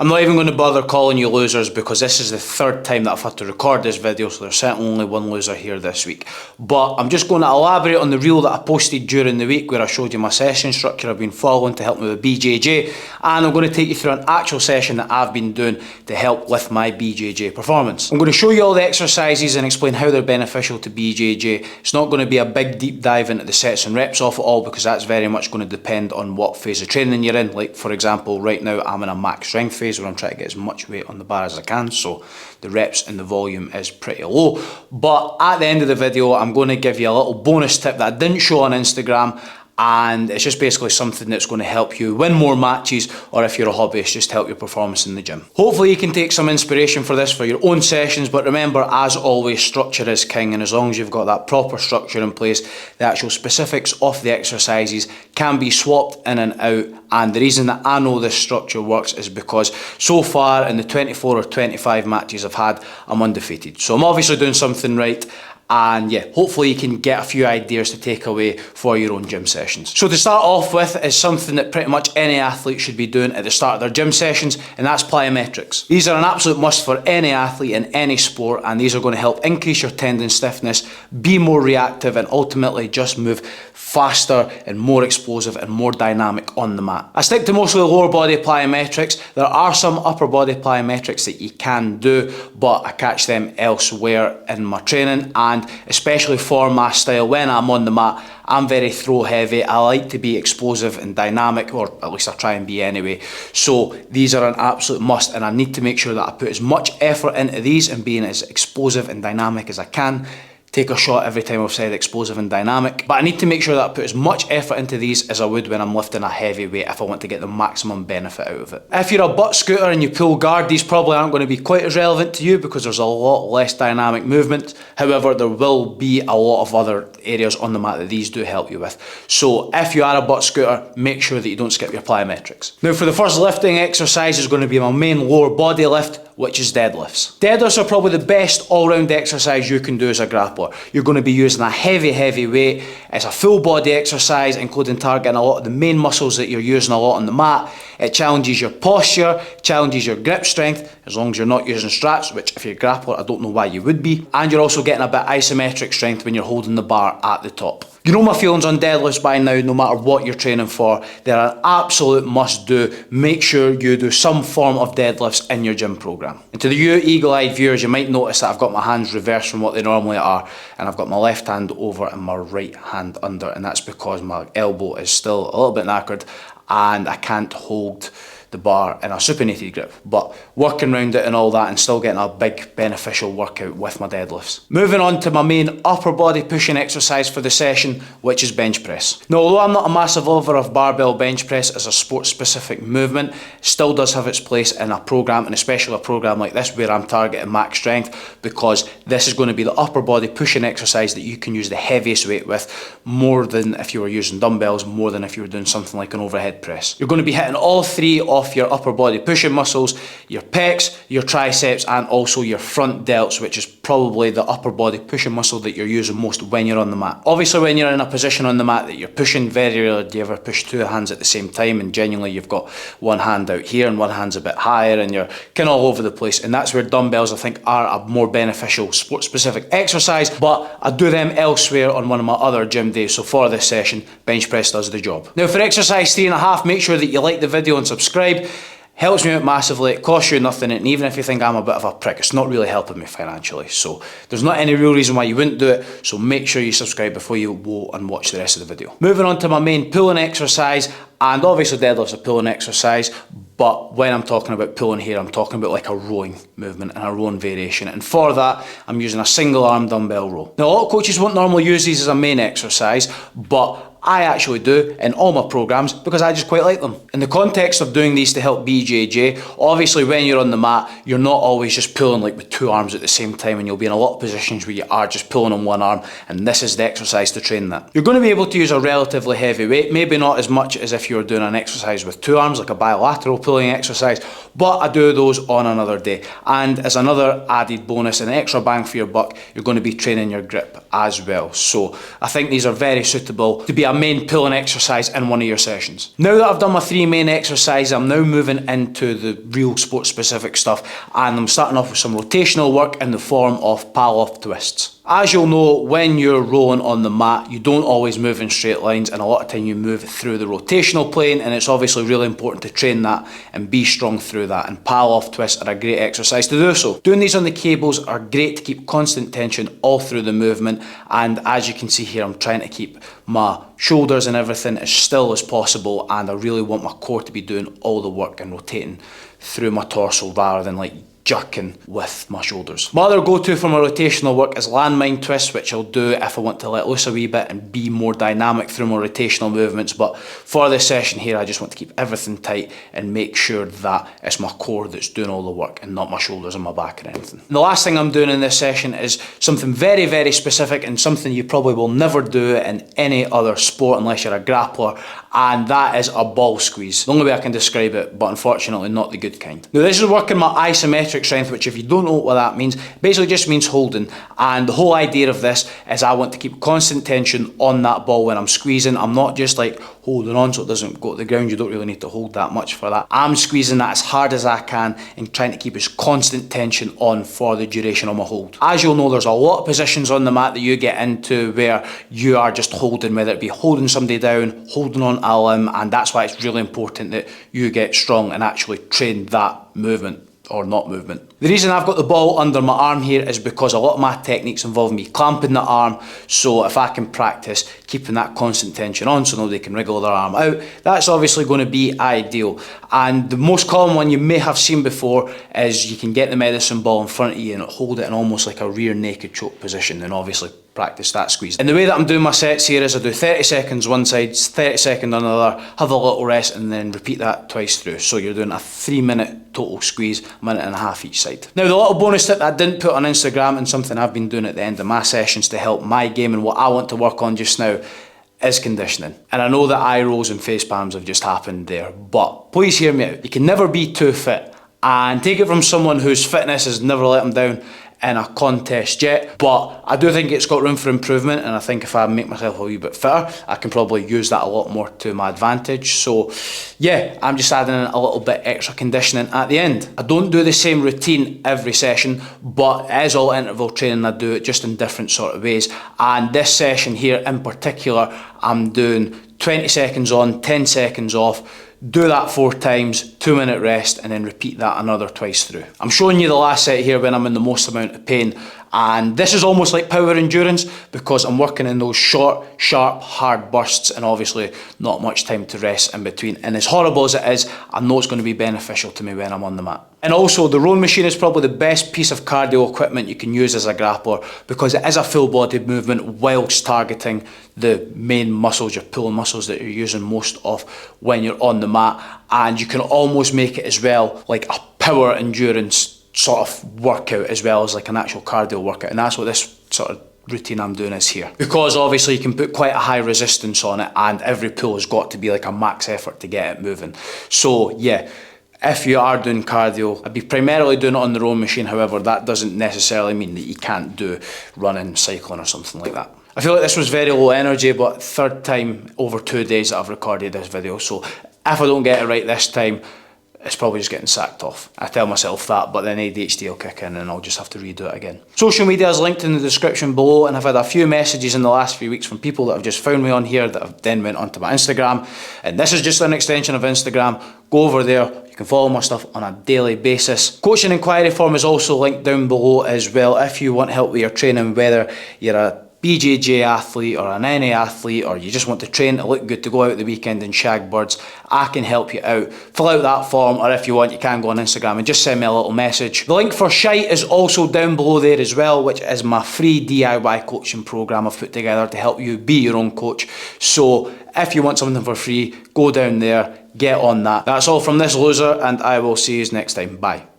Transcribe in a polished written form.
I'm not even going to bother calling you losers because this is the third time that I've had to record this video, so there's certainly only one loser here this week. But I'm just going to elaborate on the reel that I posted during the week where I showed you my session structure I've been following to help me with BJJ, and I'm going to take you through an actual session that I've been doing to help with my BJJ performance. I'm going to show you all the exercises and explain how they're beneficial to BJJ. It's not going to be a big deep dive into the sets and reps of it all because that's very much going to depend on what phase of training you're in. Like for example, right now I'm in a max strength phase where I'm trying to get as much weight on the bar as I can, so the reps and the volume is pretty low. But at the end of the video I'm going to give you a little bonus tip that I didn't show on Instagram, and it's just basically something that's going to help you win more matches, or if you're a hobbyist, just help your performance in the gym. Hopefully you can take some inspiration for this for your own sessions, but remember, as always, structure is king, and as long as you've got that proper structure in place, the actual specifics of the exercises can be swapped in and out. And the reason that I know this structure works is because so far in the 24 or 25 matches I've had, I'm undefeated. So I'm obviously doing something right. And yeah, hopefully you can get a few ideas to take away for your own gym sessions. So to start off with is something that pretty much any athlete should be doing at the start of their gym sessions, and that's plyometrics. These are an absolute must for any athlete in any sport, and these are going to help increase your tendon stiffness, be more reactive, and ultimately just move faster and more explosive and more dynamic on the mat. I stick to mostly lower body plyometrics. There are some upper body plyometrics that you can do, but I catch them elsewhere in my training, and especially for my style, when I'm on the mat, I'm very throw heavy. I like to be explosive and dynamic, or at least I try and be anyway. So these are an absolute must, and I need to make sure that I put as much effort into these and being as explosive and dynamic as I can. Take a shot every time I've said explosive and dynamic, but I need to make sure that I put as much effort into these as I would when I'm lifting a heavy weight if I want to get the maximum benefit out of it. If you're a butt scooter and you pull guard, these probably aren't going to be quite as relevant to you because there's a lot less dynamic movement. However, there will be a lot of other areas on the mat that these do help you with. So if you are a butt scooter, make sure that you don't skip your plyometrics. Now for the first lifting exercise is going to be my main lower body lift, which is deadlifts. Deadlifts are probably the best all-round exercise you can do as a grappler. You're going to be using a heavy weight. It's a full body exercise, including targeting a lot of the main muscles that you're using a lot on the mat. It challenges your posture, challenges your grip strength, as long as you're not using straps, which if you're a grappler, I don't know why you would be. And you're also getting a bit isometric strength when you're holding the bar at the top. You know my feelings on deadlifts by now, no matter what you're training for. They're an absolute must do. Make sure you do some form of deadlifts in your gym program. And to the you eagle-eyed viewers, you might notice that I've got my hands reversed from what they normally are, and I've got my left hand over and my right hand under, and that's because my elbow is still a little bit knackered and I can't hold the bar in a supinated grip, but working around it and all that and still getting a big beneficial workout with my deadlifts. Moving on to my main upper body pushing exercise for the session, which is bench press. Now, although I'm not a massive lover of barbell bench press as a sport specific movement, it still does have its place in a program, and especially a program like this where I'm targeting max strength, because this is going to be the upper body pushing exercise that you can use the heaviest weight with, more than if you were using dumbbells, more than if you were doing something like an overhead press. You're going to be hitting all three of your upper body pushing muscles, your pecs, your triceps, and also your front delts, which is probably the upper body pushing muscle that you're using most when you're on the mat. Obviously, when you're in a position on the mat that you're pushing, very rarely do you ever push two hands at the same time, and genuinely you've got one hand out here and one hand's a bit higher and you're kind of all over the place, and that's where dumbbells I think are a more beneficial sport specific exercise, but I do them elsewhere on one of my other gym days. So for this session, bench press does the job. Now for exercise 3.5, make sure that you like the video and subscribe. Helps me out massively, it costs you nothing, and even if you think I'm a bit of a prick, it's not really helping me financially. So there's not any real reason why you wouldn't do it, so make sure you subscribe before you go and watch the rest of the video. Moving on to my main pulling exercise, and obviously deadlift's a pulling exercise, but when I'm talking about pulling here, I'm talking about like a rowing movement and a rowing variation, and for that I'm using a single arm dumbbell row. Now a lot of coaches won't normally use these as a main exercise, but I actually do in all my programs because I just quite like them. In the context of doing these to help BJJ, obviously when you're on the mat, you're not always just pulling like with two arms at the same time, and you'll be in a lot of positions where you are just pulling on one arm, and this is the exercise to train that. You're going to be able to use a relatively heavy weight, maybe not as much as if you were doing an exercise with two arms, like a bilateral pulling exercise, but I do those on another day. And as another added bonus and extra bang for your buck, you're going to be training your grip as well. So I think these are very suitable to be a a main pulling exercise in one of your sessions. Now that I've done my 3 main exercises, I'm now moving into the real sport specific stuff, and I'm starting off with some rotational work in the form of power-off twists. As you'll know, when you're rolling on the mat, you don't always move in straight lines, and a lot of time you move through the rotational plane, and it's obviously really important to train that and be strong through that, and power-off twists are a great exercise to do so. Doing these on the cables are great to keep constant tension all through the movement, and as you can see here, I'm trying to keep my shoulders and everything as still as possible, and I really want my core to be doing all the work and rotating through my torso rather than like jerking with my shoulders. My other go-to for my rotational work is landmine twists, which I'll do if I want to let loose a wee bit and be more dynamic through my rotational movements, but for this session here I just want to keep everything tight and make sure that it's my core that's doing all the work and not my shoulders and my back or anything. And the last thing I'm doing in this session is something very, very specific and something you probably will never do in any other sport unless you're a grappler, and that is a ball squeeze. The only way I can describe it, but unfortunately not the good kind. Now this is working my isometric strength, which if you don't know what that means, basically just means holding, and the whole idea of this is I want to keep constant tension on that ball when I'm squeezing. I'm not just like holding on so it doesn't go to the ground. You don't really need to hold that much for that. I'm squeezing that as hard as I can and trying to keep as constant tension on for the duration of my hold. As you'll know, there's a lot of positions on the mat that you get into where you are just holding, whether it be holding somebody down, holding on a limb, and that's why it's really important that you get strong and actually train that movement or not movement. The reason I've got the ball under my arm here is because a lot of my techniques involve me clamping the arm, so if I can practice keeping that constant tension on so nobody can wriggle their arm out, that's obviously going to be ideal. And the most common one you may have seen before is you can get the medicine ball in front of you and hold it in almost like a rear naked choke position, and obviously practice that squeeze. And the way that I'm doing my sets here is I do 30 seconds one side, 30 seconds on the other, have a little rest, and then repeat that twice through. So you're doing a 3-minute total squeeze, a minute and a half each side. Now the little bonus tip that I didn't put on Instagram, and something I've been doing at the end of my sessions to help my game and what I want to work on just now, is conditioning. And I know that eye rolls and face palms have just happened there, but please hear me out. You can never be too fit, and take it from someone whose fitness has never let them down in a contest yet, but I do think it's got room for improvement, and I think if I make myself a wee bit fitter, I can probably use that a lot more to my advantage. So yeah, I'm just adding in a little bit extra conditioning at the end. I don't do the same routine every session, but as all interval training, I do it just in different sort of ways. And this session here in particular, I'm doing 20 seconds on, 10 seconds off. Do that 4 times, 2-minute rest, and then repeat that another twice through. I'm showing you the last set here when I'm in the most amount of pain, and this is almost like power endurance because I'm working in those short, sharp, hard bursts, and obviously not much time to rest in between. And as horrible as it is, I know it's going to be beneficial to me when I'm on the mat. And also, the rowing machine is probably the best piece of cardio equipment you can use as a grappler because it is a full-bodied movement whilst targeting the main muscles, your pulling muscles that you're using most of when you're on the mat. And you can almost make it as well like a power endurance sort of workout as well as like an actual cardio workout. And that's what this sort of routine I'm doing is here. Because obviously you can put quite a high resistance on it, and every pull has got to be like a max effort to get it moving. So yeah, if you are doing cardio, I'd be primarily doing it on the rowing machine. However, that doesn't necessarily mean that you can't do running, cycling or something like that. I feel like this was very low energy, but third time over 2 days that I've recorded this video. So if I don't get it right this time, it's probably just getting sacked off. I tell myself that, but then ADHD will kick in and I'll just have to redo it again. Social media is linked in the description below, and I've had a few messages in the last few weeks from people that have just found me on here that have then went onto my Instagram, and this is just an extension of Instagram. Go over there, you can follow my stuff on a daily basis. Coaching inquiry form is also linked down below as well if you want help with your training, whether you're a BJJ athlete or an NA athlete, or you just want to train to look good to go out the weekend and shag birds. I can help you out. Fill out that form, or if you want, you can go on Instagram and just send me a little message. The link for Shite is also down below there as well, which is my free DIY coaching program I've put together to help you be your own coach. So if you want something for free, go down there, get on that. That's all from this loser, and I will see you next time. Bye.